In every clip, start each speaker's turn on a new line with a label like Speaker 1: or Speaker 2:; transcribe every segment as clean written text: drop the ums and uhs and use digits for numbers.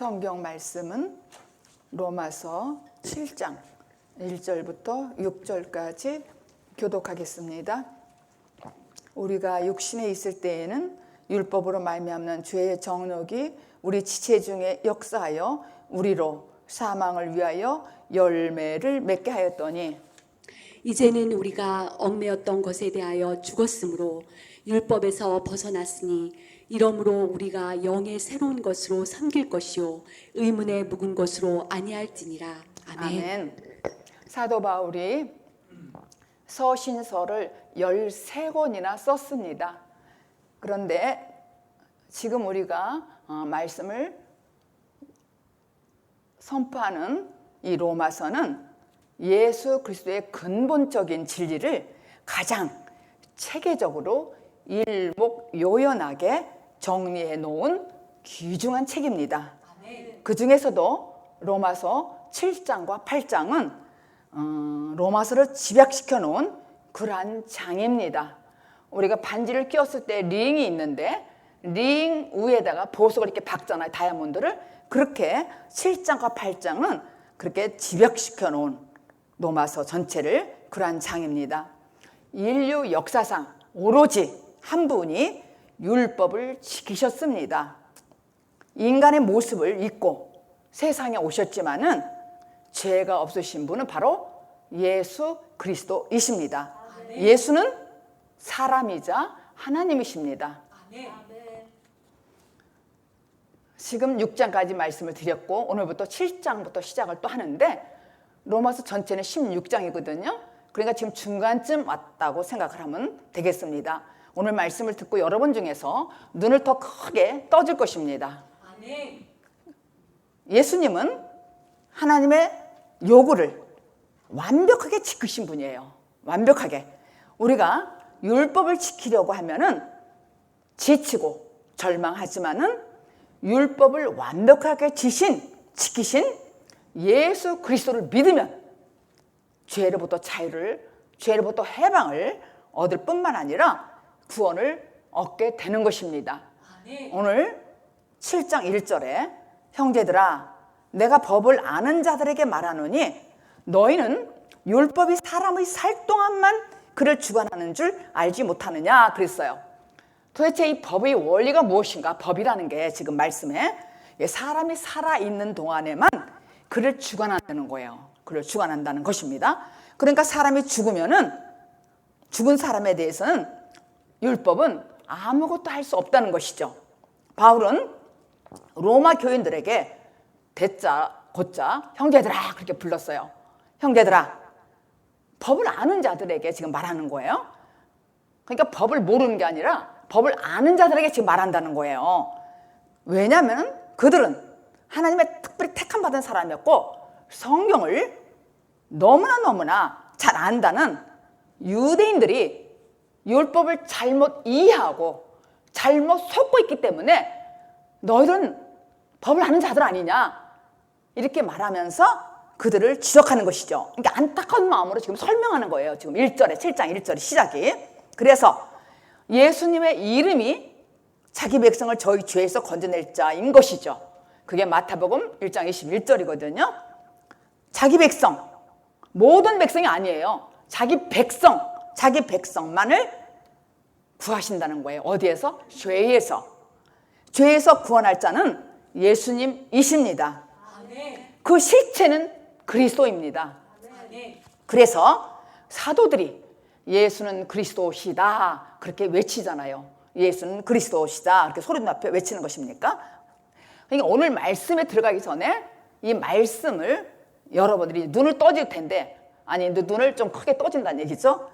Speaker 1: 성경 말씀은 로마서 7장 1절부터 6절까지 교독하겠습니다. 우리가 육신에 있을 때에는 율법으로 말미암는 죄의 정욕이 우리 지체 중에 역사하여 우리로 사망을 위하여 열매를 맺게 하였더니
Speaker 2: 이제는 우리가 얽매였던 것에 대하여 죽었으므로 율법에서 벗어났으니 이러므로 우리가 영의 새로운 것으로 섬길 것이요 의문에 묵은 것으로 아니할지니라. 아멘.
Speaker 1: 아멘. 사도 바울이 서신서를 13권이나 썼습니다. 그런데 지금 우리가 말씀을 선포하는 이 로마서는 예수 그리스도의 근본적인 진리를 가장 체계적으로 일목요연하게 정리해 놓은 귀중한 책입니다. 그 중에서도 로마서 7장과 8장은 로마서를 집약시켜 놓은 그러한 장입니다. 우리가 반지를 끼웠을 때 링이 있는데 링 위에다가 보석을 이렇게 박잖아요. 다이아몬드를. 그렇게 7장과 8장은 그렇게 집약시켜 놓은 로마서 전체를 그러한 장입니다. 인류 역사상 오로지 한 분이 율법을 지키셨습니다. 인간의 모습을 입고 세상에 오셨지만은 죄가 없으신 분은 바로 예수 그리스도이십니다. 예수는 사람이자 하나님이십니다. 지금 6장까지 말씀을 드렸고 오늘부터 7장부터 시작을 또 하는데 로마서 전체는 16장이거든요. 그러니까 지금 중간쯤 왔다고 생각을 하면 되겠습니다. 오늘 말씀을 듣고 여러분 중에서 눈을 더 크게 떠질 것입니다. 예수님은 하나님의 요구를 완벽하게 지키신 분이에요. 완벽하게. 우리가 율법을 지키려고 하면은 지치고 절망하지만은 율법을 완벽하게 지키신 예수 그리스도를 믿으면 죄로부터 자유를, 죄로부터 해방을 얻을 뿐만 아니라 구원을 얻게 되는 것입니다. 오늘 7장 1절에 형제들아 내가 법을 아는 자들에게 말하노니 너희는 율법이 사람의 살 동안만 그를 주관하는 줄 알지 못하느냐 그랬어요. 도대체 이 법의 원리가 무엇인가? 법이라는 게 지금 말씀에 사람이 살아있는 동안에만 그를 주관한다는 거예요. 그를 주관한다는 것입니다. 그러니까 사람이 죽으면은 죽은 사람에 대해서는 율법은 아무것도 할 수 없다는 것이죠. 바울은 로마 교인들에게 대자 곧자 형제들아 그렇게 불렀어요. 형제들아, 법을 아는 자들에게 지금 말하는 거예요. 그러니까 법을 모르는 게 아니라 법을 아는 자들에게 지금 말한다는 거예요. 왜냐하면 그들은 하나님의 특별히 택함 받은 사람이었고 성경을 너무나 잘 안다는 유대인들이 율법을 잘못 이해하고 잘못 속고 있기 때문에 너희들은 법을 아는 자들 아니냐 이렇게 말하면서 그들을 지적하는 것이죠. 그러니까 안타까운 마음으로 지금 설명하는 거예요. 지금 1절에 7장 1절의 시작이. 그래서 예수님의 이름이 자기 백성을 저희 죄에서 건져낼 자인 것이죠. 그게 마태복음 1장 21절이거든요. 자기 백성, 모든 백성이 아니에요. 자기 백성만을 구하신다는 거예요. 어디에서? 죄에서 구원할 자는 예수님이십니다. 그 실체는 그리스도입니다. 그래서 사도들이 예수는 그리스도시다 그렇게 외치잖아요. 예수는 그리스도시다 이렇게 소리 높여 외치는 것입니까? 그러니까 오늘 말씀에 들어가기 전에 이 말씀을 여러분들이 눈을 떠질 텐데 아니 눈을 좀 크게 떠진다는 얘기죠.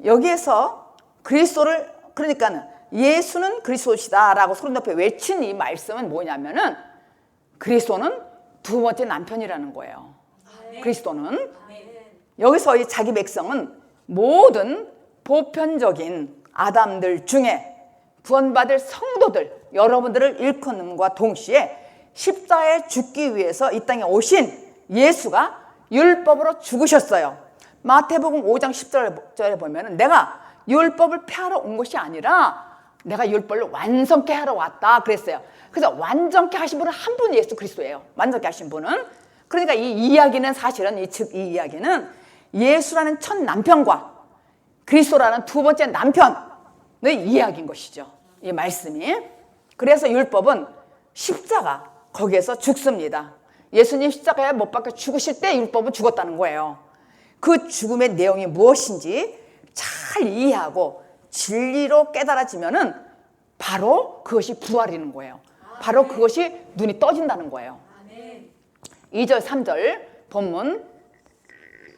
Speaker 1: 여기에서 그리스도를 그러니까는 예수는 그리스도시다라고 소리 높여 외친 이 말씀은 뭐냐면은 그리스도는 두 번째 남편이라는 거예요. 그리스도는 여기서 이 자기 백성은 모든 보편적인 아담들 중에 구원받을 성도들 여러분들을 일컫는과 동시에 십자가에 죽기 위해서 이 땅에 오신 예수가 율법으로 죽으셨어요. 마태복음 5장 10절에 보면 내가 율법을 폐하러 온 것이 아니라 내가 율법을 완성케 하러 왔다 그랬어요. 그래서 완전케 하신 분은 한 분이 예수 그리스도예요. 완전케 하신 분은. 그러니까 이 이야기는 사실은 이 이야기는 예수라는 첫 남편과 그리스도라는 두 번째 남편의 이야기인 것이죠. 이 말씀이. 그래서 율법은 십자가 거기에서 죽습니다. 예수님 십자가에 못 박혀 죽으실 때 율법은 죽었다는 거예요. 그 죽음의 내용이 무엇인지 잘 이해하고 진리로 깨달아지면은 바로 그것이 부활이는 거예요. 바로 그것이 눈이 떠진다는 거예요. 2절 3절 본문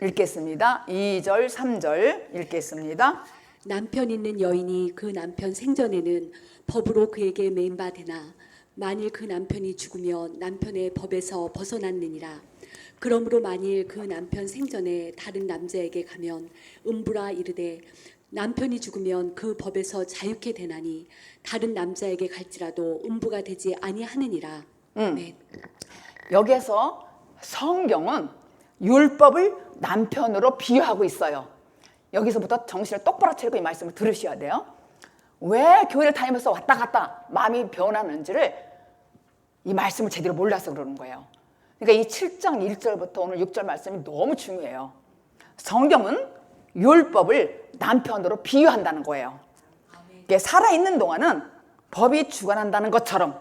Speaker 1: 읽겠습니다. 2절 3절 읽겠습니다.
Speaker 2: 남편 있는 여인이 그 남편 생전에는 법으로 그에게 매인바되나 만일 그 남편이 죽으면 남편의 법에서 벗어났느니라. 그러므로 만일 그 남편 생전에 다른 남자에게 가면 음부라 이르되 남편이 죽으면 그 법에서 자유케 되나니 다른 남자에게 갈지라도 음부가 되지 아니하느니라. 네.
Speaker 1: 여기에서 성경은 율법을 남편으로 비유하고 있어요. 여기서부터 정신을 똑바로 차리고 이 말씀을 들으셔야 돼요. 왜 교회를 다니면서 왔다 갔다 마음이 변하는지를 이 말씀을 제대로 몰라서 그러는 거예요. 그러니까 이 7장 1절부터 오늘 6절 말씀이 너무 중요해요. 성경은 율법을 남편으로 비유한다는 거예요. 살아있는 동안은 법이 주관한다는 것처럼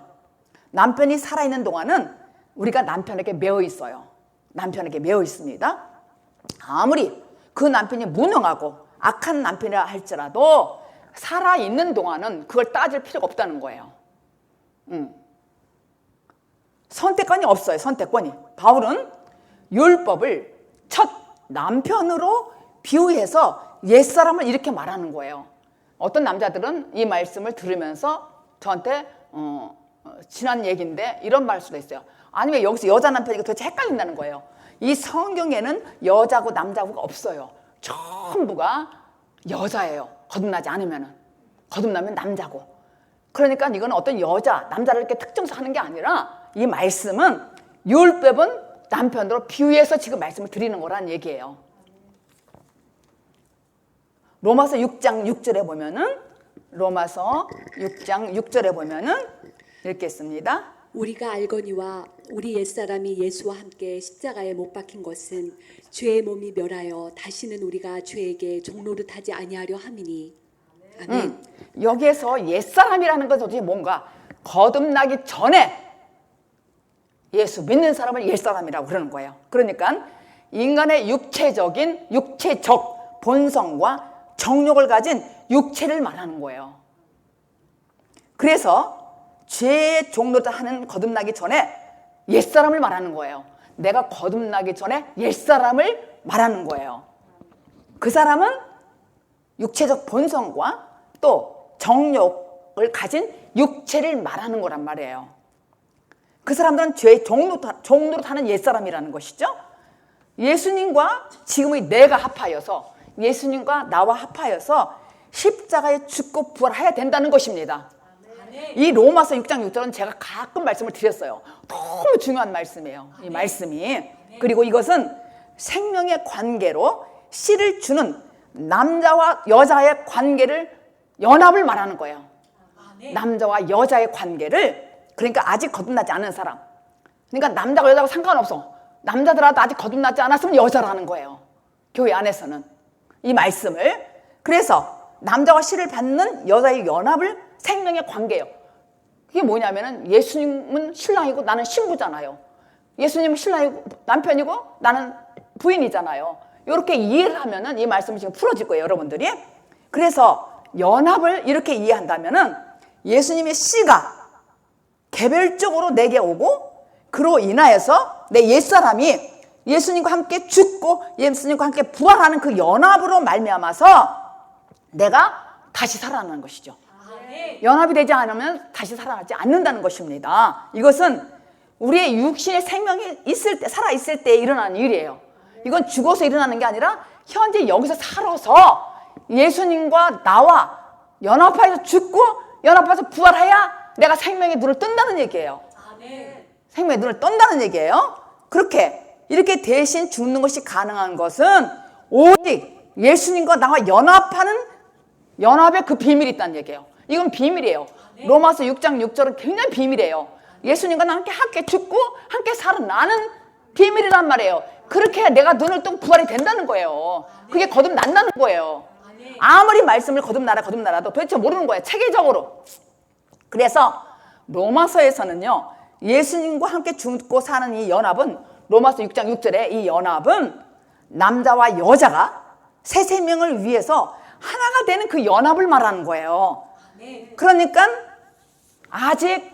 Speaker 1: 남편이 살아있는 동안은 우리가 남편에게 매여 있어요. 남편에게 매여 있습니다. 아무리 그 남편이 무능하고 악한 남편이라 할지라도 살아있는 동안은 그걸 따질 필요가 없다는 거예요. 선택권이 없어요. 선택권이. 바울은 율법을 첫 남편으로 비유해서 옛사람을 이렇게 말하는 거예요. 어떤 남자들은 이 말씀을 들으면서 저한테 지난 얘기인데 이런 말 수도 있어요. 아니면 여기서 여자 남편이가 도대체 헷갈린다는 거예요. 이 성경에는 여자고 남자고가 없어요. 전부가 여자예요. 거듭나지 않으면은. 거듭나면 남자고. 그러니까 이건 어떤 여자, 남자를 이렇게 특정해서 하는 게 아니라 이 말씀은 율법은 남편으로 비유해서 지금 말씀을 드리는 거란 얘기예요. 로마서 6장 6절에 보면은 로마서 6장 6절에 보면은 읽겠습니다.
Speaker 2: 우리가 알거니와 우리 옛사람이 예수와 함께 십자가에 못 박힌 것은 죄의 몸이 멸하여 다시는 우리가 죄에게 종노릇하지 아니하려 함이니. 아멘.
Speaker 1: 여기에서 옛사람이라는 건 도대체 뭔가 거듭나기 전에 예수 믿는 사람을 옛사람이라고 그러는 거예요. 그러니까 인간의 육체적 본성과 정욕을 가진 육체를 말하는 거예요. 그래서 죄의 종노릇 하는 거듭나기 전에 옛사람을 말하는 거예요. 내가 거듭나기 전에 옛사람을 말하는 거예요. 그 사람은 육체적 본성과 또 정욕을 가진 육체를 말하는 거란 말이에요. 그 사람들은 죄의 종노릇하는 옛사람이라는 것이죠. 예수님과 지금의 내가 합하여서 예수님과 나와 합하여서 십자가에 죽고 부활해야 된다는 것입니다. 이 로마서 6장 6절은 제가 가끔 말씀을 드렸어요. 너무 중요한 말씀이에요. 이 말씀이. 그리고 이것은 생명의 관계로 씨를 주는 남자와 여자의 관계를 연합을 말하는 거예요. 남자와 여자의 관계를. 그러니까 아직 거듭나지 않은 사람. 그러니까 남자가 여자가 상관없어. 남자들하고 아직 거듭나지 않았으면 여자라는 거예요. 교회 안에서는. 이 말씀을. 그래서 남자와 씨를 받는 여자의 연합을 생명의 관계예요. 그게 뭐냐면은 예수님은 신랑이고 나는 신부잖아요. 예수님은 신랑이고 남편이고 나는 부인이잖아요. 이렇게 이해를 하면은 이 말씀이 지금 풀어질 거예요, 여러분들이. 그래서 연합을 이렇게 이해한다면은 예수님의 씨가 개별적으로 내게 오고 그로 인하여서 내 옛사람이 예수님과 함께 죽고 예수님과 함께 부활하는 그 연합으로 말미암아서 내가 다시 살아나는 것이죠. 연합이 되지 않으면 다시 살아나지 않는다는 것입니다. 이것은 우리의 육신의 생명이 있을 때, 살아있을 때 일어나는 일이에요. 이건 죽어서 일어나는 게 아니라 현재 여기서 살아서 예수님과 나와 연합하여서 죽고 연합해서 부활해야 내가 생명의 눈을 뜬다는 얘기예요. 생명의 눈을 뜬다는 얘기예요. 이렇게 대신 죽는 것이 가능한 것은 오직 예수님과 나와 연합하는 연합의 그 비밀이 있다는 얘기예요. 이건 비밀이에요. 로마서 6장 6절은 굉장히 비밀이에요. 예수님과 함께 죽고 함께 살아나는 비밀이란 말이에요. 그렇게 해야 내가 눈을 뜨고 부활이 된다는 거예요. 그게 거듭난다는 거예요. 아무리 말씀을 거듭나라도 도대체 모르는 거예요. 체계적으로. 그래서 로마서에서는요, 예수님과 함께 죽고 사는 이 연합은, 로마서 6장 6절에 이 연합은 남자와 여자가 새 생명을 위해서 하나가 되는 그 연합을 말하는 거예요. 그러니까 아직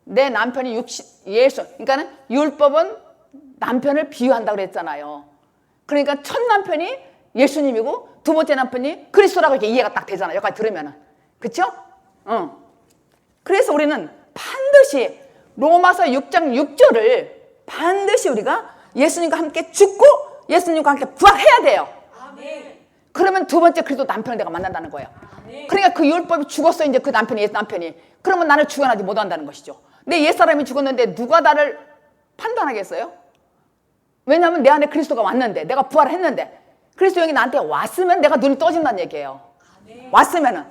Speaker 1: 내 남편이 예수, 그러니까 율법은 남편을 비유한다고 그랬잖아요. 그러니까 첫 남편이 예수님이고 두 번째 남편이 그리스도라고 이렇게 이해가 딱 되잖아요. 여기까지 들으면은. 그쵸? 그래서 우리는 반드시 로마서 6장 6절을 반드시 우리가 예수님과 함께 죽고 예수님과 함께 부활해야 돼요. 그러면 두 번째 그리스도 남편을 내가 만난다는 거예요. 그러니까 그 율법이 죽었어, 이제 그 남편이, 옛 남편이. 그러면 나를 죽여나지 못한다는 것이죠. 내 옛사람이 죽었는데 누가 나를 판단하겠어요? 왜냐하면 내 안에 그리스도가 왔는데, 내가 부활을 했는데, 그리스도 형이 나한테 왔으면 내가 눈이 떠진다는 얘기예요. 왔으면은.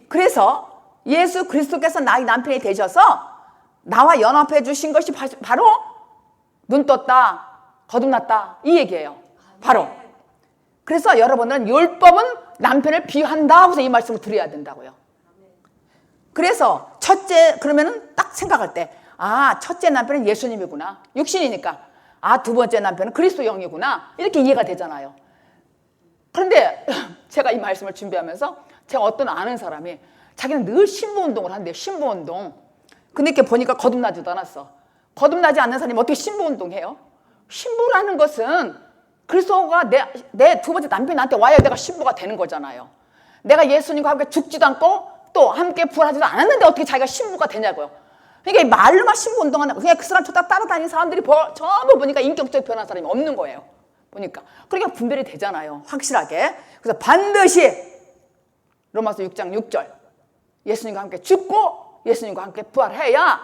Speaker 1: 그래서 예수 그리스도께서 나의 남편이 되셔서 나와 연합해 주신 것이 바로 눈 떴다, 거듭났다, 이 얘기예요. 바로. 그래서 여러분은 율법은 남편을 비유한다 하고서 이 말씀을 드려야 된다고요. 그래서 첫째, 그러면은 딱 생각할 때, 아, 첫째 남편은 예수님이구나. 육신이니까. 아, 두 번째 남편은 그리스도 영이구나. 이렇게 이해가 되잖아요. 그런데 제가 이 말씀을 준비하면서 제가 어떤 아는 사람이 자기는 늘 신부운동을 한대요. 신부운동. 근데 이렇게 보니까 거듭나지도 않았어. 거듭나지 않는 사람이 어떻게 신부운동해요? 신부라는 것은 그리스도가 내 두 번째 남편이 나한테 와야 내가 신부가 되는 거잖아요. 내가 예수님과 함께 죽지도 않고 또 함께 부활하지도 않았는데 어떻게 자기가 신부가 되냐고요. 그러니까 말로만 신부 운동하는 거. 그냥 그 사람 쫓아 따라다니는 사람들이 전부 보니까 인격적으로 변한 사람이 없는 거예요. 보니까. 그러니까 분별이 되잖아요. 확실하게. 그래서 반드시 로마서 6장 6절 예수님과 함께 죽고 예수님과 함께 부활해야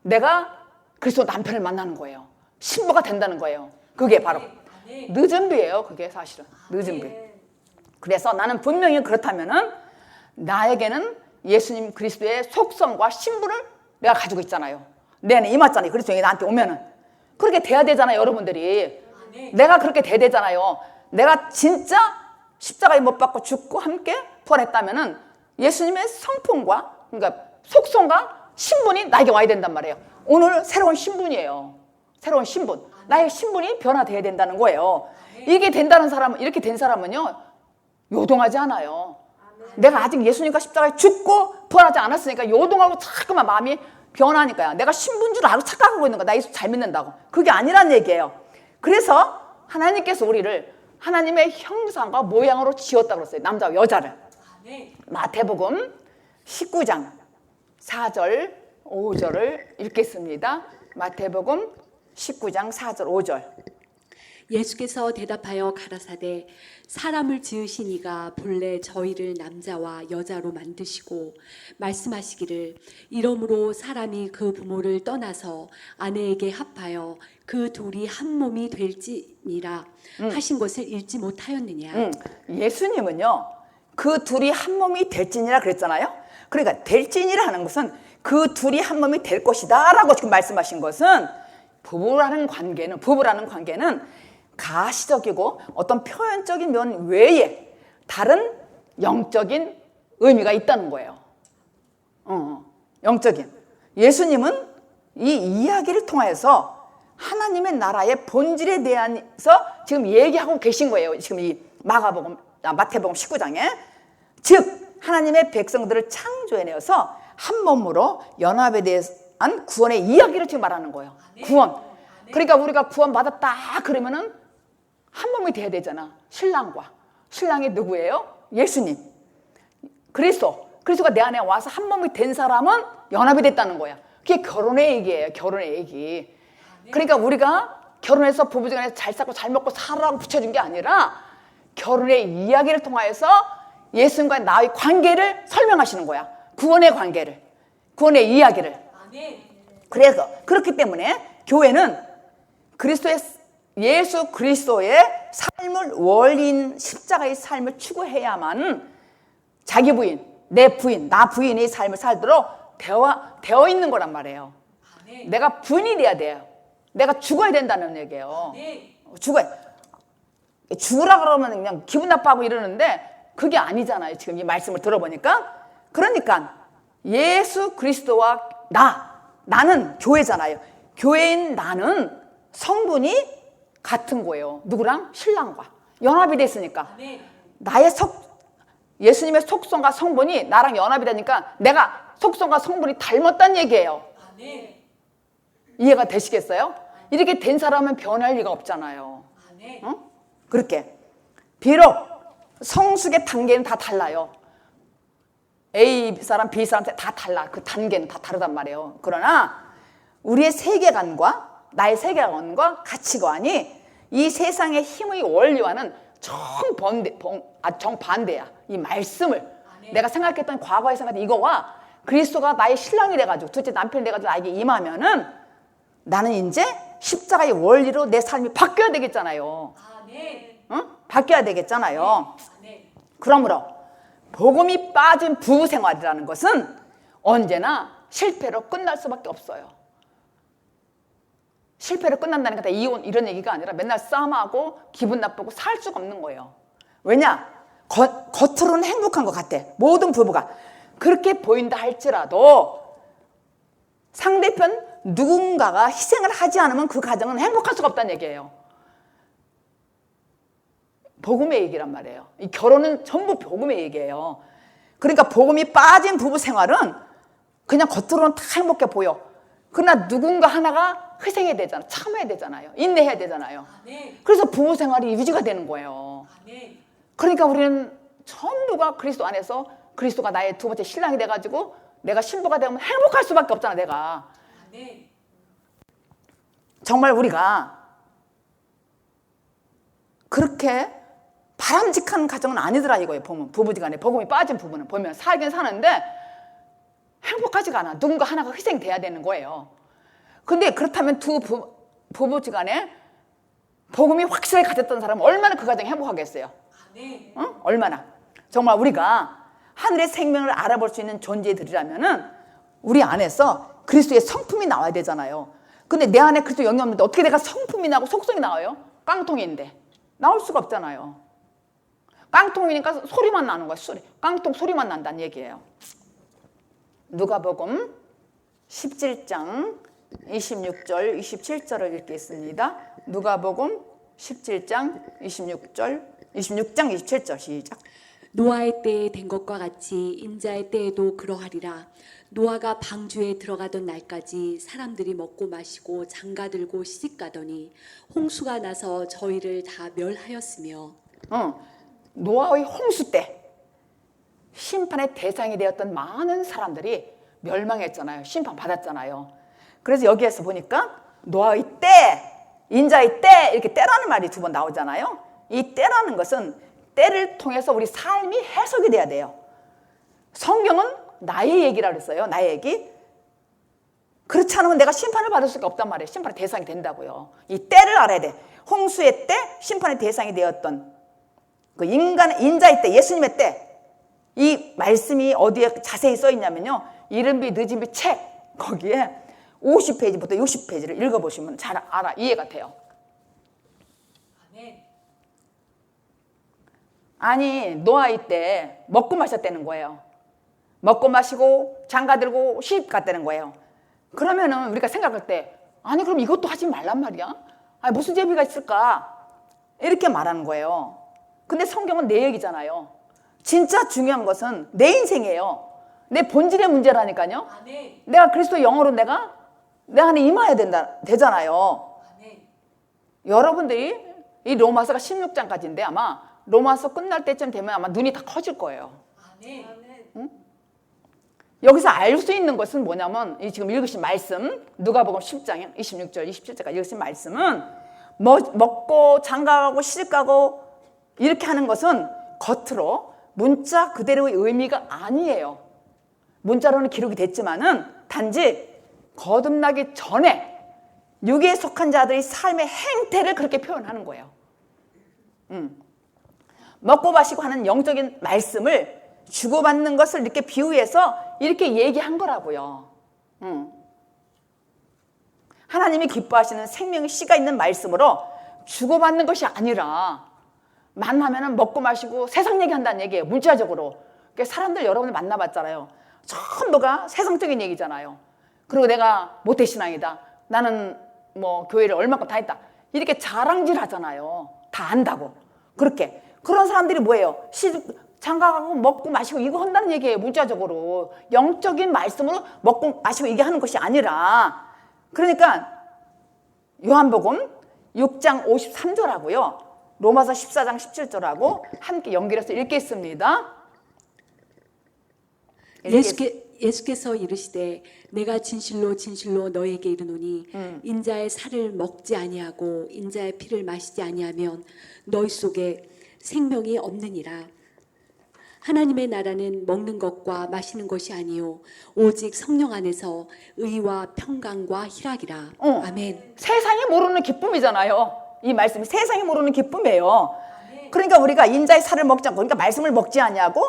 Speaker 1: 내가 그리스도 남편을 만나는 거예요. 신부가 된다는 거예요. 그게 바로 늦은 비예요. 그게 사실은 늦은 비. 그래서 나는 분명히 그렇다면은 나에게는 예수님 그리스도의 속성과 신부를 내가 가지고 있잖아요. 내 안에 임했잖아요. 그리스도가 나한테 오면은 그렇게 돼야 되잖아요. 여러분들이. 내가 그렇게 돼야 되잖아요. 내가 진짜 십자가에 못 박고 죽고 함께 부활했다면은 예수님의 성품과, 그러니까 속성과 신분이 나에게 와야 된단 말이에요. 오늘 새로운 신분이에요. 새로운 신분. 나의 신분이 변화돼야 된다는 거예요. 이게 된다는 사람은, 이렇게 된 사람은요, 요동하지 않아요. 내가 아직 예수님과 십자가에 죽고 부활하지 않았으니까 요동하고 자꾸만 마음이 변하니까요. 내가 신부인 줄 알고 착각하고 있는 거야. 나 예수 잘 믿는다고. 그게 아니란 얘기예요. 그래서 하나님께서 우리를 하나님의 형상과 모양으로 지었다고 그랬어요. 남자와 여자를. 마태복음 19장 4절 5절을 읽겠습니다. 마태복음 19장 4절 5절.
Speaker 2: 예수께서 대답하여 가라사대 사람을 지으신 이가 본래 저희를 남자와 여자로 만드시고 말씀하시기를 이러므로 사람이 그 부모를 떠나서 아내에게 합하여 그 둘이 한 몸이 될지니라 하신 것을 읽지 못하였느냐.
Speaker 1: 예수님은요, 그 둘이 한 몸이 될지니라 그랬잖아요. 그러니까 될지니라 하는 것은 그 둘이 한 몸이 될 것이다 라고 지금 말씀하신 것은 부부라는 관계는 가시적이고 어떤 표현적인 면 외에 다른 영적인 의미가 있다는 거예요. 영적인. 예수님은 이 이야기를 통해서 하나님의 나라의 본질에 대해서 지금 얘기하고 계신 거예요. 지금 이 마태복음 19장에. 즉 하나님의 백성들을 창조해내어서 한 몸으로 연합에 대한 구원의 이야기를 지금 말하는 거예요. 구원. 그러니까 우리가 구원받았다 그러면은 한 몸이 돼야 되잖아. 신랑과. 신랑이 누구예요? 예수님. 그리스도가 내 안에 와서 한 몸이 된 사람은 연합이 됐다는 거야. 그게 결혼의 얘기예요. 결혼의 얘기. 그러니까 우리가 결혼해서 부부지간에 잘 살고 잘 먹고 살아라고 붙여준 게 아니라 결혼의 이야기를 통해서 예수님과 나의 관계를 설명하시는 거야. 구원의 관계를. 구원의 이야기를. 그래서 그렇기 때문에 교회는 예수 그리스도의 삶을, 원리인 십자가의 삶을 추구해야만 자기 부인, 내 부인, 나 부인이 삶을 살도록 되어 있는 거란 말이에요. 내가 부인이 돼야 돼요. 내가 죽어야 된다는 얘기예요. 죽으라 그러면 그냥 기분 나빠하고 이러는데 그게 아니잖아요. 지금 이 말씀을 들어보니까. 그러니까 예수 그리스도와 나는 교회잖아요. 교회인 나는 성분이 같은 거예요. 누구랑? 신랑과 연합이 됐으니까. 나의 예수님의 속성과 성분이 나랑 연합이 되니까 내가 속성과 성분이 닮았다는 얘기예요. 이해가 되시겠어요? 이렇게 된 사람은 변할 리가 없잖아요. 그렇게 비록 성숙의 단계는 다 달라요. A 사람, B 사람 다 달라. 그 단계는 다 다르단 말이에요. 그러나 우리의 세계관과 나의 세계관과 가치관이 이 세상의 힘의 원리와는 정반대야. 이 말씀을 내가 생각했던 과거에 생각했던 이거와 그리스도가 나의 신랑이 돼가지고 둘째 남편이 돼가지고 나에게 임하면은 나는 이제 십자가의 원리로 내 삶이 바뀌어야 되겠잖아요. 바뀌어야 되겠잖아요. 그러므로 복음이 빠진 부부 생활이라는 것은 언제나 실패로 끝날 수밖에 없어요. 실패로 끝난다는 게 다 이혼 이런 얘기가 아니라 맨날 싸움하고 기분 나쁘고 살 수가 없는 거예요. 왜냐? 겉으로는 행복한 것 같아. 모든 부부가 그렇게 보인다 할지라도 상대편 누군가가 희생을 하지 않으면 그 가정은 행복할 수가 없다는 얘기예요. 복음의 얘기란 말이에요. 이 결혼은 전부 복음의 얘기예요. 그러니까 복음이 빠진 부부 생활은 그냥 겉으로는 다 행복해 보여. 그러나 누군가 하나가 희생해야 되잖아요. 참아야 되잖아요. 인내해야 되잖아요. 그래서 부부 생활이 유지가 되는 거예요. 그러니까 우리는 전부가 그리스도 안에서 그리스도가 나의 두 번째 신랑이 돼가지고 내가 신부가 되면 행복할 수밖에 없잖아. 내가 정말 우리가 그렇게 바람직한 가정은 아니더라 이거예요. 보면 부부지간에 복음이 빠진 부부는 보면 살긴 사는데 행복하지가 않아. 누군가 하나가 희생돼야 되는 거예요. 근데 그렇다면 두 부부지간에 복음이 확실하게 가졌던 사람은 얼마나 그 가정이 행복하겠어요? 응? 얼마나? 정말 우리가 하늘의 생명을 알아볼 수 있는 존재들이라면은 우리 안에서 그리스도의 성품이 나와야 되잖아요. 근데 내 안에 그리스도 영이 없는데 어떻게 내가 성품이 나고 속성이 나와요? 깡통인데 나올 수가 없잖아요. 깡통이니까 소리만 나는 거야. 깡통 소리만 난다는 얘기예요. 누가복음 17장 26절 27절을 읽겠습니다. 누가복음 17장 26장 27절 시작.
Speaker 2: 노아의 때에 된 것과 같이 인자의 때에도 그러하리라. 노아가 방주에 들어가던 날까지 사람들이 먹고 마시고 장가들고 시집가더니 홍수가 나서 저희를 다 멸하였으며.
Speaker 1: 노아의 홍수 때 심판의 대상이 되었던 많은 사람들이 멸망했잖아요. 심판받았잖아요. 그래서 여기에서 보니까 노아의 때, 인자의 때 이렇게 때라는 말이 두 번 나오잖아요. 이 때라는 것은 때를 통해서 우리 삶이 해석이 돼야 돼요. 성경은 나의 얘기라고 했어요. 나의 얘기. 그렇지 않으면 내가 심판을 받을 수가 없단 말이에요. 심판의 대상이 된다고요. 이 때를 알아야 돼. 홍수의 때 심판의 대상이 되었던 그 인자의 때, 예수님의 때. 이 말씀이 어디에 자세히 써 있냐면요. 이른비 늦은비 책 거기에 50페이지부터 60페이지를 읽어보시면 잘 이해가 돼요. 아니 노아의 때 먹고 마셨다는 거예요. 먹고 마시고 장가들고 시집 갔다는 거예요. 그러면은 우리가 생각할 때 아니 그럼 이것도 하지 말란 말이야? 아니 무슨 재미가 있을까? 이렇게 말하는 거예요. 근데 성경은 내 얘기잖아요. 진짜 중요한 것은 내 인생이에요. 내 본질의 문제라니까요. 내가 그리스도 영으로 내가 안에 임해야 되잖아요. 여러분들이 이 로마서가 16장까지인데 아마 로마서 끝날 때쯤 되면 아마 눈이 다 커질 거예요. 응? 여기서 알 수 있는 것은 뭐냐면 이 지금 읽으신 말씀 누가복음 10장 26절 27절까지 읽으신 말씀은 먹고 장가가고 시집가고 이렇게 하는 것은 겉으로 문자 그대로의 의미가 아니에요. 문자로는 기록이 됐지만은 단지 거듭나기 전에 육에 속한 자들의 삶의 행태를 그렇게 표현하는 거예요. 먹고 마시고 하는 영적인 말씀을 주고받는 것을 이렇게 비유해서 이렇게 얘기한 거라고요. 하나님이 기뻐하시는 생명의 씨가 있는 말씀으로 주고받는 것이 아니라 만나면 먹고 마시고 세상 얘기한다는 얘기예요. 문자적으로. 그러니까 사람들 여러분들 만나봤잖아요. 전부가 세상적인 얘기잖아요. 그리고 내가 모태신앙이다. 나는 뭐 교회를 얼마큼 다녔다. 이렇게 자랑질 하잖아요. 다 안다고. 그렇게. 그런 사람들이 뭐예요? 장가가고 먹고 마시고 이거 한다는 얘기예요. 문자적으로. 영적인 말씀으로 먹고 마시고 이게 하는 것이 아니라. 그러니까 요한복음 6장 53절하고요. 로마서 14장 17절하고 함께 연결해서 읽겠습니다.
Speaker 2: 예수께서 이르시되 내가 진실로 진실로 너에게 이르노니 인자의 살을 먹지 아니하고 인자의 피를 마시지 아니하면 너희 속에 생명이 없느니라. 하나님의 나라는 먹는 것과 마시는 것이 아니요 오직 성령 안에서 의와 평강과 희락이라. 아멘.
Speaker 1: 세상이 모르는 기쁨이잖아요. 이 말씀이 세상이 모르는 기쁨이에요. 그러니까 우리가 인자의 살을 먹지 않고, 그러니까 말씀을 먹지 아니하고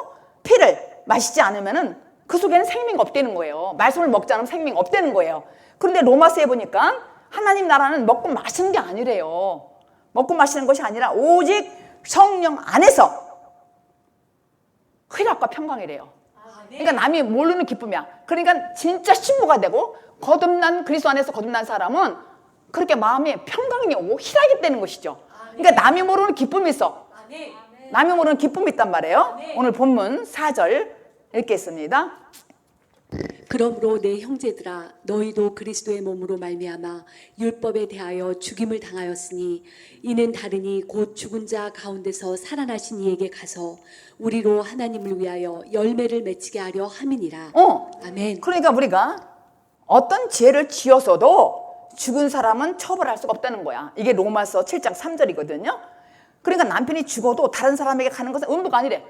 Speaker 1: 피를 마시지 않으면은 그 속에는 생명이 없다는 거예요. 말씀을 먹지 않으면 생명이 없다는 거예요. 그런데 로마서에 보니까 하나님 나라는 먹고 마시는 게 아니래요. 먹고 마시는 것이 아니라 오직 성령 안에서 희락과 평강이래요. 그러니까 남이 모르는 기쁨이야. 그러니까 진짜 신부가 되고 거듭난 그리스도 안에서 거듭난 사람은 그렇게 마음에 평강이 오고 희락이 되는 것이죠. 그러니까 남이 모르는 기쁨이 있어. 남이 모르는 기쁨이 있단 말이에요. 오늘 본문 4절 읽겠습니다.
Speaker 2: 그러므로 내 형제들아 너희도 그리스도의 몸으로 말미암아 율법에 대하여 죽임을 당하였으니 이는 다르니 곧 죽은 자 가운데서 살아나신 이에게 가서 우리로 하나님을 위하여 열매를 맺히게 하려 함이니라. 아멘.
Speaker 1: 그러니까 우리가 어떤 죄를 지어서도 죽은 사람은 처벌할 수가 없다는 거야. 이게 로마서 7장 3절이거든요. 그러니까 남편이 죽어도 다른 사람에게 가는 것은 음부가 아니래.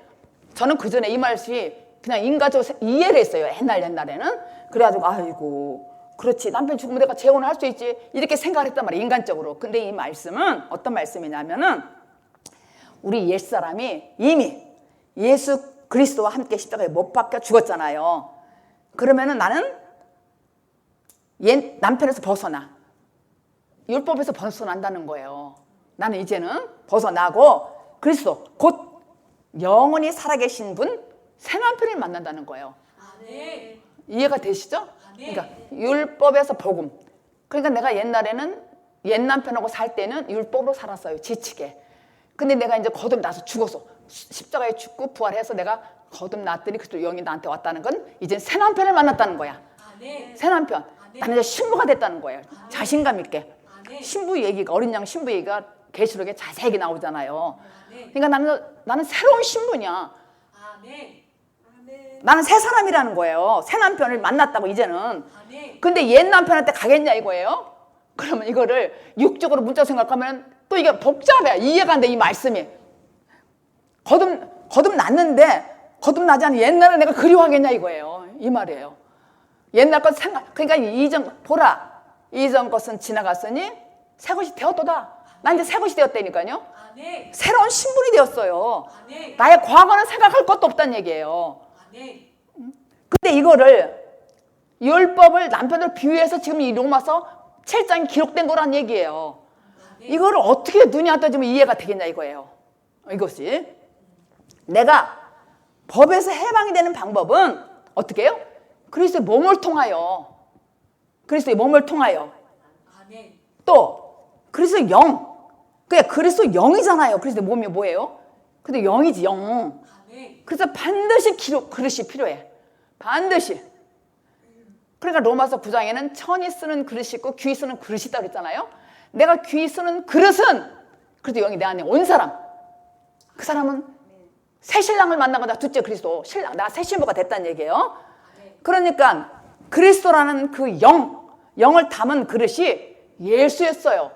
Speaker 1: 저는 그 전에 이 말씀이 그냥 인간적으로 이해를 했어요. 옛날에는. 그래가지고 아이고 그렇지 남편 죽으면 내가 재혼을 할 수 있지 이렇게 생각을 했단 말이에요. 인간적으로. 근데 이 말씀은 어떤 말씀이냐면은 우리 옛사람이 이미 예수 그리스도와 함께 십자가에 못 박혀 죽었잖아요. 그러면은 나는 옛 남편에서 벗어나 율법에서 벗어난다는 거예요. 나는 이제는 벗어나고 그리스도 곧 영원히 살아계신 분 새 남편을 만난다는 거예요. 이해가 되시죠? 그러니까 율법에서 복음. 그러니까 내가 옛날에는 옛 남편하고 살 때는 율법으로 살았어요. 지치게. 근데 내가 이제 거듭나서 죽어서 십자가에 죽고 부활해서 내가 거듭났더니 그리스도 영이 나한테 왔다는 건 이제 새 남편을 만났다는 거야. 새 남편. 나는 이제 신부가 됐다는 거예요. 자신감 있게. 신부 얘기가 어린 양 신부 얘기가 계시록에 자세하게 나오잖아요. 그러니까 나는 새로운 신부냐. 나는 새 사람이라는 거예요. 새 남편을 만났다고 이제는. 근데 옛 남편한테 가겠냐 이거예요. 그러면 이거를 육적으로 문자 생각하면 또 이게 복잡해. 이해가 안 돼 이 말씀이. 거듭났는데 거듭나지 않은 옛날에 내가 그리워하겠냐 이거예요. 이 말이에요. 옛날 것 생각. 그러니까 보라 이전 것은 지나갔으니 새 것이 되었도다. 난 이제 새 것이 되었다니까요. 새로운 신분이 되었어요. 나의 과거는 생각할 것도 없다는 얘기예요. 근데 이거를 율법을 남편으로 비유해서 지금 이 로마서 7장이 기록된 거란 얘기예요. 이거를 어떻게 눈이 안 떠지면 이해가 되겠냐 이거예요. 이것이 내가 법에서 해방이 되는 방법은 어떻게 해요? 그리스도의 몸을 통하여 또 그리스도의 영. 그게 그리스도 영이잖아요. 그리스도의 몸이 뭐예요? 근데 영이지 영. 그래서 반드시 그릇이 필요해. 반드시. 그러니까 로마서 9장에는 천이 쓰는 그릇이 있고 귀 쓰는 그릇이 있다고 그랬잖아요. 내가 귀 쓰는 그릇은 그래도 영이 내 안에 온 사람. 그 사람은 새 신랑을 만나거나 둘째 그리스도 신랑. 나 새 신부가 됐다는 얘기예요. 그러니까 그리스도라는 그 영을 담은 그릇이 예수였어요.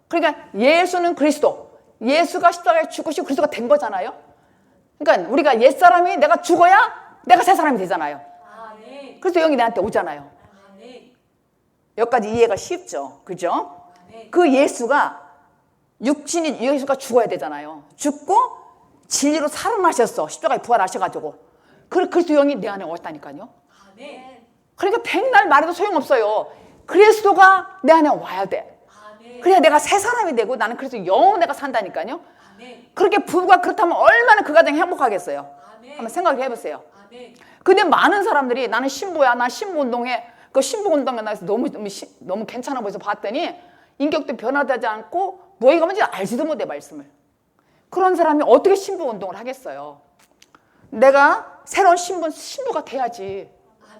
Speaker 1: 그러니까 예수는 그리스도. 예수가 십자가에 죽으시고 그리스도가 된 거잖아요. 그러니까 우리가 옛사람이 내가 죽어야 내가 새 사람이 되잖아요. 그래서 영이 나한테 오잖아요. 여기까지 이해가 쉽죠. 그죠? 그 예수가 예수가 죽어야 되잖아요. 죽고 진리로 살아나셨어. 십자가에 부활하셔가지고. 그리스도 영이 내 안에 왔다니까요. 그러니까 백날 말해도 소용없어요. 그리스도가 내 안에 와야 돼. 그래야 내가 새 사람이 되고 나는 그래서 영으로 내가 산다니까요. 그렇게 부부가 그렇다면 얼마나 그 가정이 행복하겠어요. 한번 생각해 보세요. 근데 많은 사람들이 나는 신부야, 나 신부 운동해. 그 신부 운동에 나서 너무 괜찮아 보여서 봤더니 인격도 변화되지 않고 뭐가 뭔지 알지도 못해 말씀을. 그런 사람이 어떻게 신부 운동을 하겠어요? 내가 새로운 신부가 돼야지.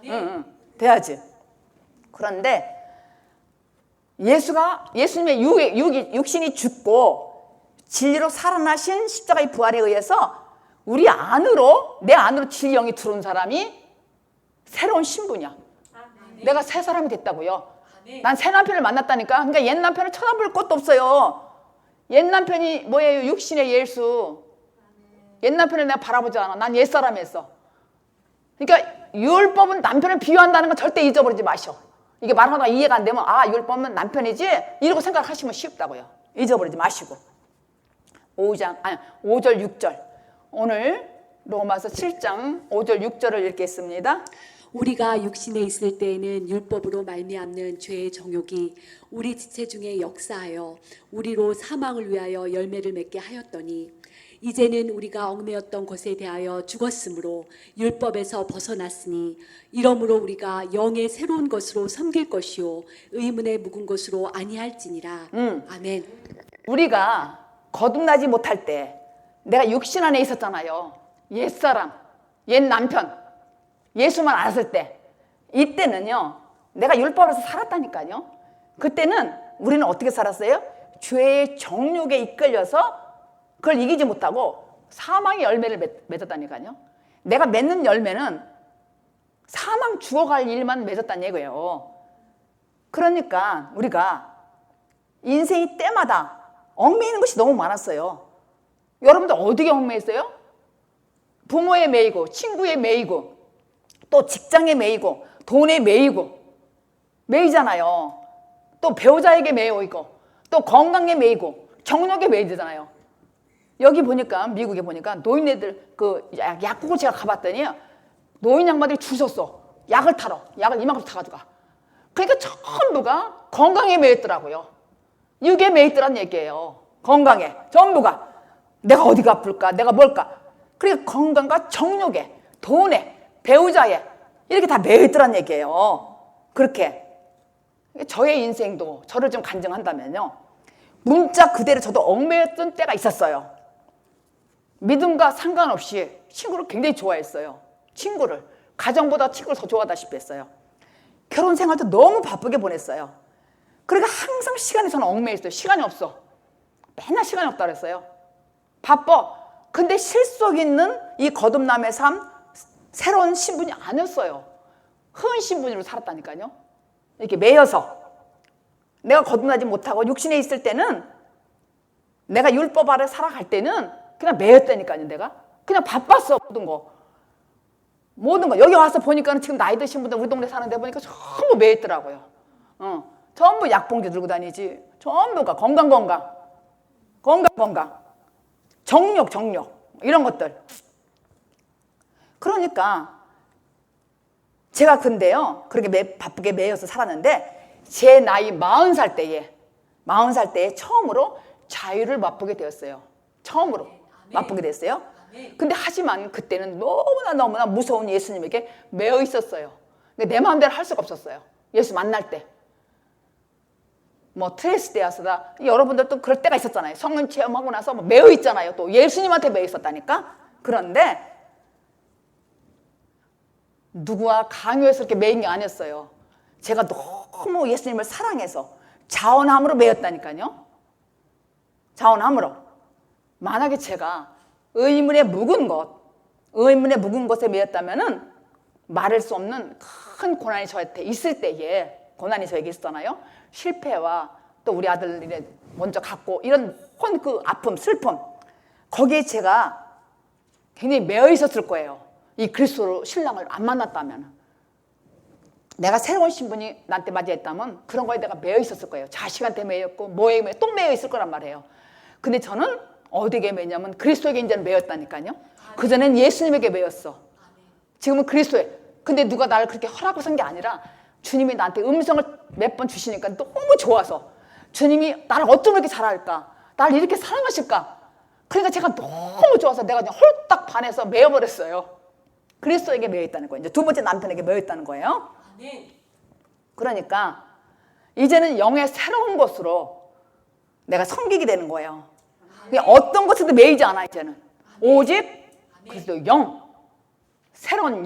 Speaker 1: 응, 돼야지. 그런데 예수님의 육신이 죽고 진리로 살아나신 십자가의 부활에 의해서 우리 안으로, 내 안으로 진리 영이 들어온 사람이 새로운 신부냐. 내가 새 사람이 됐다고요. 난 새 남편을 만났다니까. 그러니까 옛 남편을 쳐다볼 것도 없어요. 옛 남편이 뭐예요? 육신의 예수. 옛 남편을 내가 바라보지 않아. 난 옛 사람이었어. 그러니까 율법은 남편을 비유한다는 건 절대 잊어버리지 마셔. 이게 말하다가 이해가 안 되면 율법은 남편이지 이러고 생각하시면 쉽다고요. 잊어버리지 마시고. 5절 6절. 오늘 로마서 7장 5절 6절을 읽겠습니다.
Speaker 2: 우리가 육신에 있을 때에는 율법으로 말미암는 죄의 정욕이 우리 지체 중에 역사하여 우리로 사망을 위하여 열매를 맺게 하였더니 이제는 우리가 얽매였던 것에 대하여 죽었으므로 율법에서 벗어났으니 이러므로 우리가 영의 새로운 것으로 섬길 것이요 의문에 묵은 것으로 아니할지니라. 아멘.
Speaker 1: 우리가 거듭나지 못할 때 내가 육신 안에 있었잖아요. 옛사람, 옛 남편, 예수만 알았을 때 이때는요 내가 율법에서 살았다니까요. 그때는 우리는 어떻게 살았어요? 죄의 정욕에 이끌려서 그걸 이기지 못하고 사망의 열매를 맺었다니까요. 내가 맺는 열매는 사망 죽어갈 일만 맺었다는 얘기예요. 그러니까 우리가 인생이 때마다 얽매이는 것이 너무 많았어요. 여러분들 어디에 얽매였어요? 부모에 매이고 친구에 매이고 또 직장에 매이고 돈에 매이잖아요. 또 배우자에게 매이고 또 건강에 매이고 정력에 매이잖아요. 여기 보니까 미국에 보니까 노인네들 그 약국을 제가 가봤더니 노인 양반들이 줄 섰어. 약을 타러. 약을 이만큼 타가지고 가. 그러니까 전부가 건강에 매였더라고요. 육에 매였더란 얘기예요. 건강에 전부가 내가 어디가 아플까 내가 뭘까. 그러니까 건강과 정욕에 돈에 배우자에 이렇게 다 매였더란 얘기예요. 그렇게 저의 인생도 저를 좀 간증한다면요 문자 그대로 저도 얽매였던 때가 있었어요. 믿음과 상관없이 친구를 굉장히 좋아했어요. 친구를 가정보다 친구를 더 좋아하다시피 했어요. 결혼 생활도 너무 바쁘게 보냈어요. 그러니까 항상 시간에 저는 얽매였어요. 시간이 없어. 맨날 시간이 없다 그랬어요. 바빠. 근데 실속 있는 이 거듭남의 삶 새로운 신분이 아니었어요. 흔 신분으로 살았다니까요. 이렇게 매여서 내가 거듭나지 못하고 육신에 있을 때는 내가 율법 아래 살아갈 때는 그냥 매였다니까요. 내가 그냥 바빴어. 모든 거 여기 와서 보니까 지금 나이 드신 분들 우리 동네 사는데 보니까 전부 매였더라고요. 전부 약봉지 들고 다니지. 전부가 건강 정력 이런 것들. 그러니까 제가 근데요 그렇게 바쁘게 매여서 살았는데 제 나이 40살 때에 처음으로 자유를 맛보게 되었어요. 처음으로 맛보게 됐어요. 근데 하지만 그때는 너무나 무서운 예수님에게 매여 있었어요. 근데 내 마음대로 할 수가 없었어요. 예수 만날 때 뭐 트레스 때였다. 여러분들도 그럴 때가 있었잖아요. 성령 체험하고 나서 뭐 매여 있잖아요. 또 예수님한테 매여 있었다니까. 그런데 누구와 강요해서 이렇게 매인 게 아니었어요. 제가 너무 예수님을 사랑해서 자원함으로 매였다니까요. 자원함으로. 만약에 제가 의문에 묵은 것에 매였다면은 말할 수 없는 큰 고난이 저한테 있을 때에 고난이 저에게 있었잖아요. 실패와 또 우리 아들이 먼저 갖고 이런 그 아픔, 슬픔 거기에 제가 굉장히 매여 있었을 거예요. 이 그리스도 신랑을 안 만났다면 내가 새로운 신분이 나한테 맞이했다면 그런 거에 내가 매여 있었을 거예요. 자식한테 매였고 뭐에 매여 또 매여 있을 거란 말이에요. 근데 저는 어디에 매냐면 그리스도에게 이제는 매였다니까요. 그전엔 예수님에게 매였어. 지금은 그리스도에. 근데 누가 나를 그렇게 허락을 산 게 아니라 주님이 나한테 음성을 몇 번 주시니까 너무 좋아서 주님이 나를 어쩜 이렇게 잘할까? 나를 이렇게 사랑하실까? 그러니까 제가 너무 좋아서 내가 그냥 홀딱 반해서 매여버렸어요. 그리스도에게 매여있다는 거예요. 이제 두 번째 남편에게 매여있다는 거예요. 그러니까 이제는 영의 새로운 것으로 내가 섬기게 되는 거예요. 그냥 어떤 것에도 매이지 않아 이제는. 오직 그리스도 영, 새로운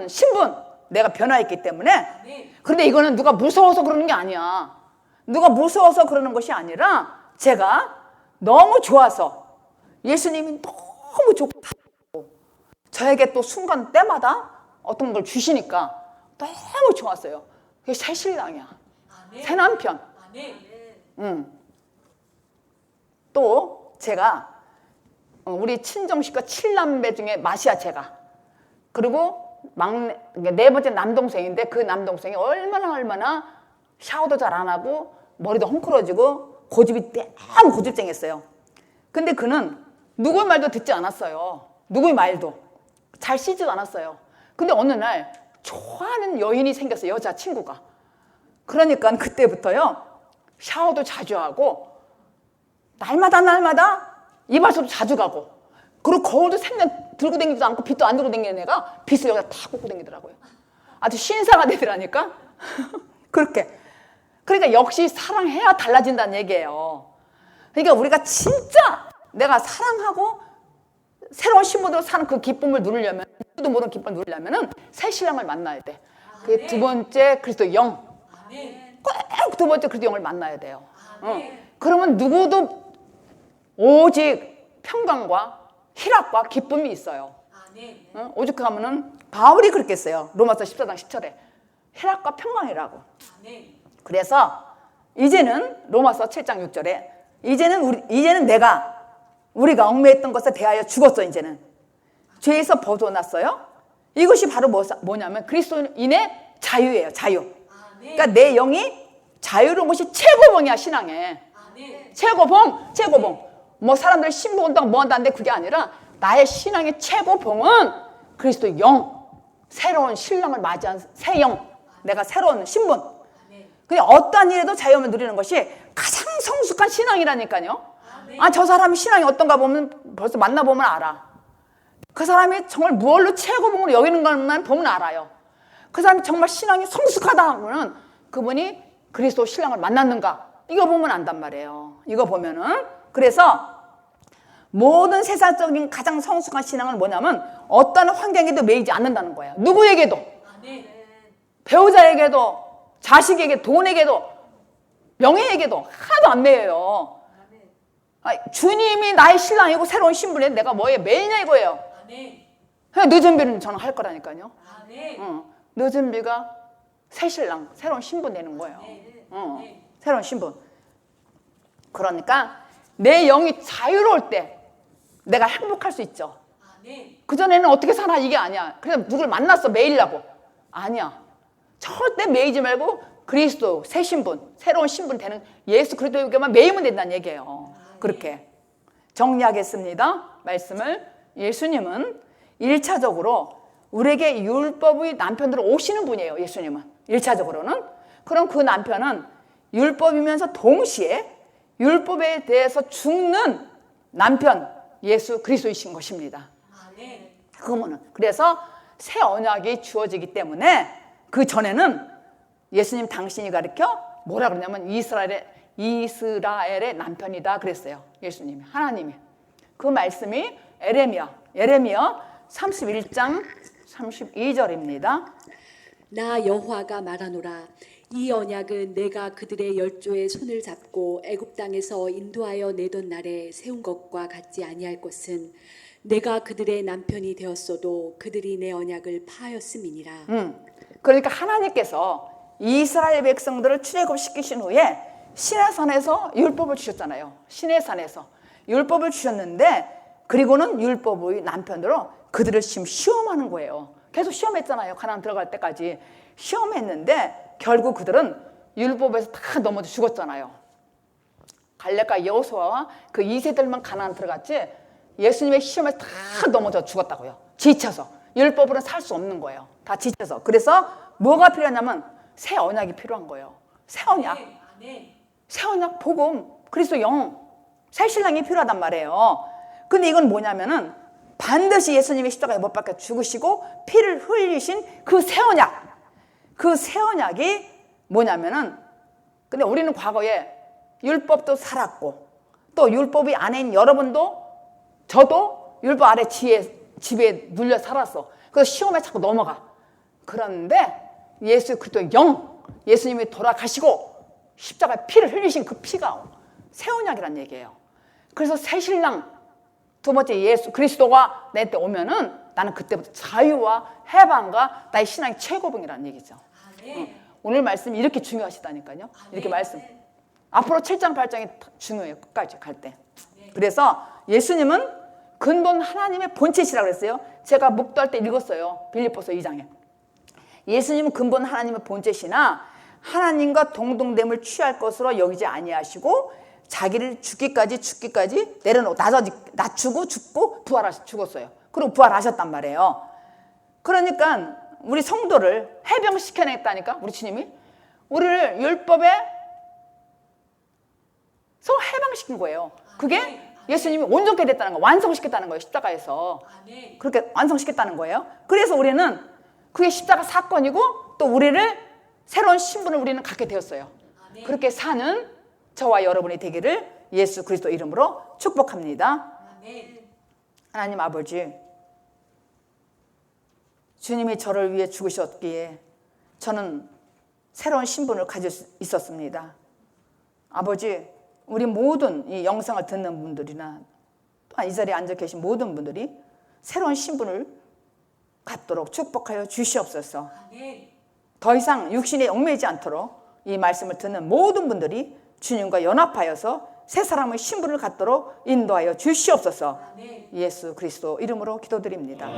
Speaker 1: 신분 내가 변화했기 때문에. 그런데 이거는 누가 무서워서 그러는 게 아니야. 누가 무서워서 그러는 것이 아니라 제가 너무 좋아서 예수님이 너무 좋고 저에게 또 순간 때마다 어떤 걸 주시니까 너무 좋았어요. 그게 새 신랑이야. 새 남편. 또 제가 우리 친정식과 7남매 중에 마시아 제가, 그리고 막내 네 번째 남동생인데 그 남동생이 얼마나 샤워도 잘 안 하고 머리도 헝클어지고 고집이 너무 고집쟁이였어요. 근데 그는 누구의 말도 듣지 않았어요. 누구의 말도 잘 씻지도 않았어요. 근데 어느 날 좋아하는 여인이 생겼어요. 여자친구가. 그러니까 그때부터요 샤워도 자주 하고 날마다 이발소도 자주 가고, 그리고 거울도 생년 들고 다니지도 않고 빗도 안 들고 다니는 애가 빗을 여기다 다 꽂고 다니더라고요. 아주 신사가 되더라니까. 그렇게. 그러니까 역시 사랑해야 달라진다는 얘기예요. 그러니까 우리가 진짜 내가 사랑하고 새로운 신분으로 사는 그 기쁨을 누리려면, 누구도 모르는 기쁨을 누리려면은 새 신랑을 만나야 돼. 그게 두 번째 그리스도 영. 꼭 두 번째 그리스도 영을 만나야 돼요. 그러면 누구도 오직 평강과 희락과 기쁨이 있어요. 오직 가면은 바울이 그렇게 했어요. 로마서 14장 10절에 희락과 평강이라고. 그래서 이제는 로마서 7장 6절에 이제는 우리가 얽매였던 것에 대하여 죽었어. 이제는 죄에서 벗어났어요. 이것이 바로 뭐냐면 그리스도인의 자유예요. 자유. 그러니까 내 영이 자유로운 것이 최고봉이야. 신앙에 최고봉. 뭐 사람들 신부 온다고 뭐 한다는데 그게 아니라 나의 신앙의 최고봉은 그리스도 영, 새로운 신랑을 맞이한 새 영, 내가 새로운 신분. 근데 어떠한 일에도 자유함을 누리는 것이 가장 성숙한 신앙이라니까요. 저 사람이 신앙이 어떤가 보면 벌써 만나보면 알아. 그 사람이 정말 무얼로 최고봉으로 여기는 것만 보면 알아요. 그 사람이 정말 신앙이 성숙하다 하면 그분이 그리스도 신랑을 만났는가, 이거 보면 안단 말이에요. 이거 보면은. 그래서 모든 세상적인 가장 성숙한 신앙은 뭐냐면 어떤 환경에도 매이지 않는다는 거예요. 누구에게도. 배우자에게도, 자식에게, 돈에게도, 명예에게도 하나도 안 매여요. 주님이 나의 신랑이고 새로운 신분에 내가 뭐에 매이냐 이거예요. 늦은 비는 저는 할 거라니까요. 늦은 비가 새 신랑, 새로운 신분 되는 거예요. 새로운 신분. 그러니까 내 영이 자유로울 때 내가 행복할 수 있죠. 그전에는 어떻게 살아 이게 아니야. 그래서 누굴 만났어 매이려고. 아니야. 절대 매이지 말고 그리스도 새 신분, 새로운 신분 되는 예수 그리스도에게만 매이면 된다는 얘기예요. 그렇게 정리하겠습니다. 말씀을. 예수님은 1차적으로 우리에게 율법의 남편으로 오시는 분이에요. 예수님은 1차적으로는. 그럼 그 남편은 율법이면서 동시에 율법에 대해서 죽는 남편 예수 그리스도이신 것입니다. 그거는 그래서 새 언약이 주어지기 때문에 그 전에는 예수님 당신이 가르쳐 뭐라 그러냐면 이스라엘의 남편이다 그랬어요. 예수님이, 하나님이. 그 말씀이 예레미야 31장 32절입니다.
Speaker 2: 나 여호와가 말하노라. 이 언약은 내가 그들의 열조의 손을 잡고 애굽 땅에서 인도하여 내던 날에 세운 것과 같지 아니할 것은 내가 그들의 남편이 되었어도 그들이 내 언약을 파하였음이니라.
Speaker 1: 그러니까 하나님께서 이스라엘 백성들을 출애굽시키신 후에 시내산에서 율법을 주셨잖아요. 시내산에서 율법을 주셨는데, 그리고는 율법의 남편으로 그들을 지금 시험하는 거예요. 계속 시험했잖아요. 가나안 들어갈 때까지 시험했는데 결국 그들은 율법에서 다 넘어져 죽었잖아요. 갈렙과 여호수아와 그 2세들만 가나안 들어갔지 예수님의 시험에서 다 넘어져 죽었다고요. 지쳐서 율법으로는 살 수 없는 거예요. 다 지쳐서. 그래서 뭐가 필요하냐면 새 언약이 필요한 거예요. 새 언약. 새 언약, 복음, 그리스도 영, 새 신랑이 필요하단 말이에요. 근데 이건 뭐냐면은 반드시 예수님이 십자가에 못 박혀 죽으시고 피를 흘리신 그 새 언약. 그 새 언약이 뭐냐면은, 근데 우리는 과거에 율법도 살았고 또 율법이 안에 있는 여러분도 저도 율법 아래 지배에 눌려 살았어. 그래서 시험에 자꾸 넘어가. 그런데 예수 그리스도의 영, 예수님이 돌아가시고 십자가에 피를 흘리신 그 피가 새 언약이란 얘기예요. 그래서 새 신랑, 두 번째 예수 그리스도가 내 때 오면은 나는 그때부터 자유와 해방과 나의 신앙의 최고봉이라는 얘기죠. 오늘 말씀이 이렇게 중요하시다니까요. 이렇게 말씀. 앞으로 7장 8장이 중요해요. 끝까지 갈 때. 그래서 예수님은 근본 하나님의 본체시라고 그랬어요. 제가 목도할 때 읽었어요. 빌립보서 2장에. 예수님은 근본 하나님의 본체시나 하나님과 동등됨을 취할 것으로 여기지 아니하시고 자기를 죽기까지 내려놓고 낮추고 죽고 죽었어요. 그리고 부활하셨단 말이에요. 그러니까 우리 성도를 해방시켜냈다니까. 우리 주님이 우리를 율법에서 해방시킨 거예요. 그게 예수님이 온전케 됐다는 거, 완성시켰다는 거예요. 십자가에서. 그렇게 완성시켰다는 거예요. 그래서 우리는 그게 십자가 사건이고 또 우리를 새로운 신분을 우리는 갖게 되었어요. 그렇게 사는 저와 여러분이 되기를 예수 그리스도 이름으로 축복합니다. 하나님 아버지, 주님이 저를 위해 죽으셨기에 저는 새로운 신분을 가질 수 있었습니다. 아버지, 우리 모든 이 영상을 듣는 분들이나 또한 이 자리에 앉아 계신 모든 분들이 새로운 신분을 갖도록 축복하여 주시옵소서. 더 이상 육신에 얽매이지 않도록 이 말씀을 듣는 모든 분들이 주님과 연합하여서 새 사람의 신분을 갖도록 인도하여 주시옵소서. 예수 그리스도 이름으로 기도드립니다.